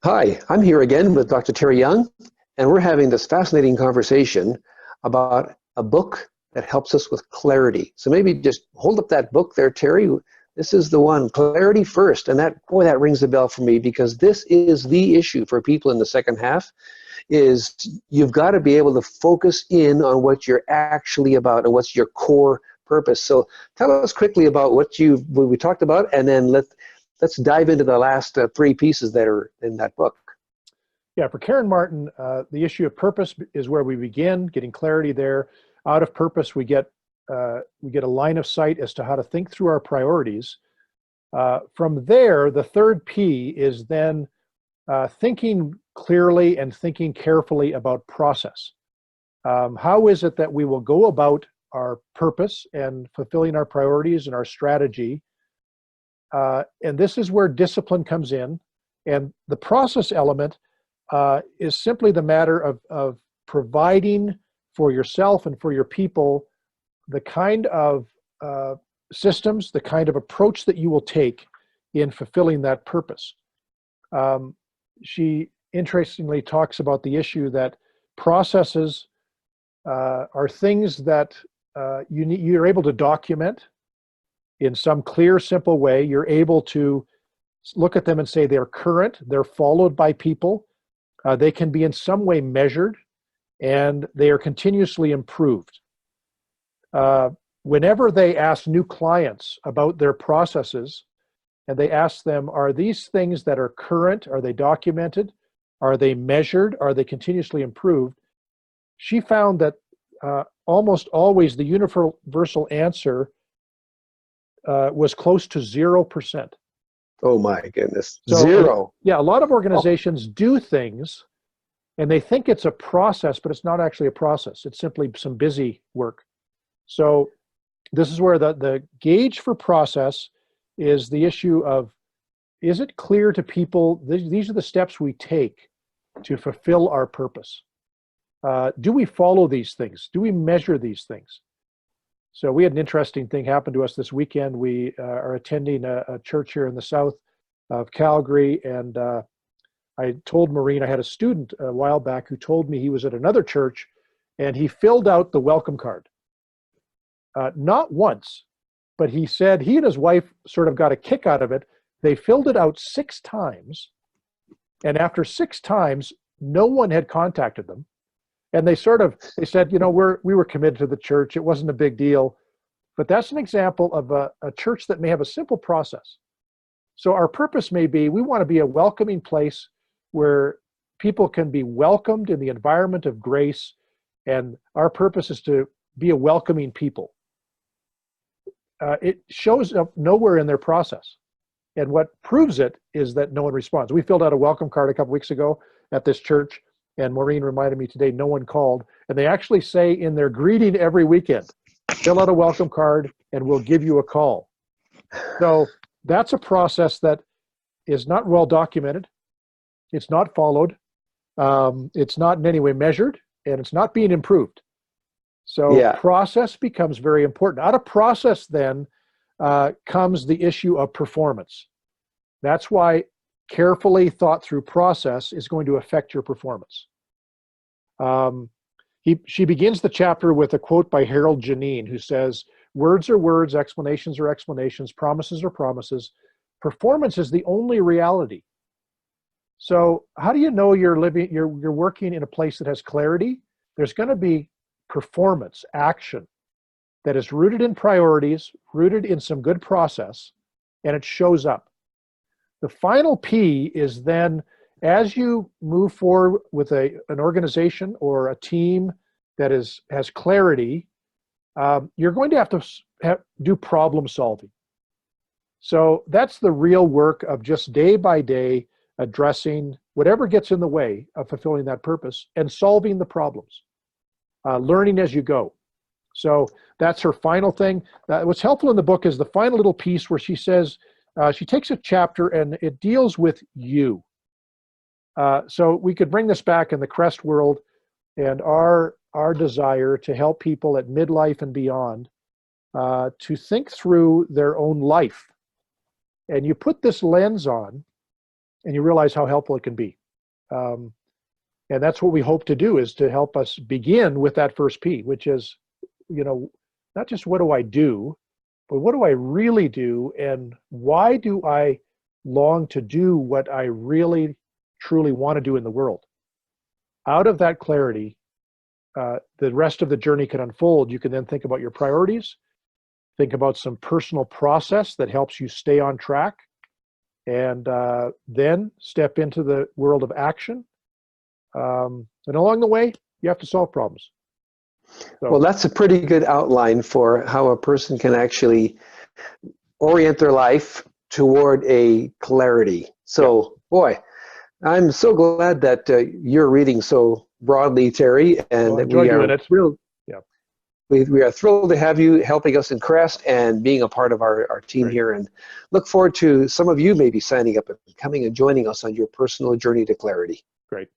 Hi, I'm here again with Dr. Terry Young, and we're having this fascinating conversation about a book that helps us with clarity. So maybe just hold up that book there, Terry. This is the one, Clarity First. And that rings a bell for me because this is the issue for people in the second half is you've got to be able to focus in on what you're actually about and what's your core purpose. So tell us quickly about what we talked about, and then let's dive into the last three pieces that are in that book. Yeah, for Karen Martin, the issue of purpose is where we begin, getting clarity there. Out of purpose, we get a line of sight as to how to think through our priorities. From there, the third P is then thinking clearly and thinking carefully about process. How is it that we will go about our purpose and fulfilling our priorities and our strategy? And this is where discipline comes in. And the process element is simply the matter of providing for yourself and for your people the kind of systems, the kind of approach that you will take in fulfilling that purpose. She interestingly talks about the issue that processes are things that you're able to document in some clear, simple way. You're able to look at them and say they're current, they're followed by people, they can be in some way measured, and they are continuously improved. Whenever they ask new clients about their processes, and they ask them, are these things that are current, are they documented, are they measured, are they continuously improved? She found that almost always the universal answer was close to 0%. Oh my goodness, So, zero. yeah, a lot of organizations do things and they think it's a process, but it's not actually a process. It's simply some busy work. So this is where the gauge for process is the issue of, is it clear to people, these are the steps we take to fulfill our purpose? Do we follow these things? Do we measure these things? So we had an interesting thing happen to us this weekend. We are attending a church here in the south of Calgary, and I told Maureen, I had a student a while back who told me he was at another church and he filled out the welcome card. Not once, but he said he and his wife sort of got a kick out of it. They filled it out 6 times, and after 6 times, no one had contacted them. And they said, you know, we were committed to the church. It wasn't a big deal. But that's an example of a church that may have a simple process. So our purpose may be, we want to be a welcoming place where people can be welcomed in the environment of grace. And our purpose is to be a welcoming people. It shows up nowhere in their process. And what proves it is that no one responds. We filled out a welcome card a couple weeks ago at this church, and Maureen reminded me today, no one called. And they actually say in their greeting every weekend, fill out a welcome card and we'll give you a call. So that's a process that is not well documented. It's not followed. It's not in any way measured, and it's not being improved. So process becomes very important. Out of process then comes the issue of performance. That's why carefully thought through process is going to affect your performance. She begins the chapter with a quote by Harold Janine, who says, words are words, explanations are explanations, promises are promises. Performance is the only reality. So how do you know you're working in a place that has clarity? There's going to be performance, action that is rooted in priorities, rooted in some good process, and it shows up. The final P is then, as you move forward with an organization or a team that has clarity, you're going to have to do problem solving. So that's the real work of just day by day addressing whatever gets in the way of fulfilling that purpose and solving the problems, learning as you go. So that's her final thing. What's helpful in the book is the final little piece where she says, she takes a chapter and it deals with you. So we could bring this back in the CREST world and our desire to help people at midlife and beyond to think through their own life. And you put this lens on and you realize how helpful it can be. And that's what we hope to do, is to help us begin with that first P, which is, not just what do I do, but what do I really do, and why do I long to do what I really, truly want to do in the world? Out of that clarity, the rest of the journey can unfold. You can then think about your priorities, think about some personal process that helps you stay on track, and then step into the world of action. And along the way, you have to solve problems. So, Well, that's a pretty good outline for how a person can actually orient their life toward a clarity. So, boy, I'm so glad that you're reading so broadly, Terry, and well, enjoy doing it. thrilled. Yeah. We are thrilled to have you helping us in Crest and being a part of our team Great. here, and look forward to some of you maybe signing up and coming and joining us on your personal journey to clarity. Great.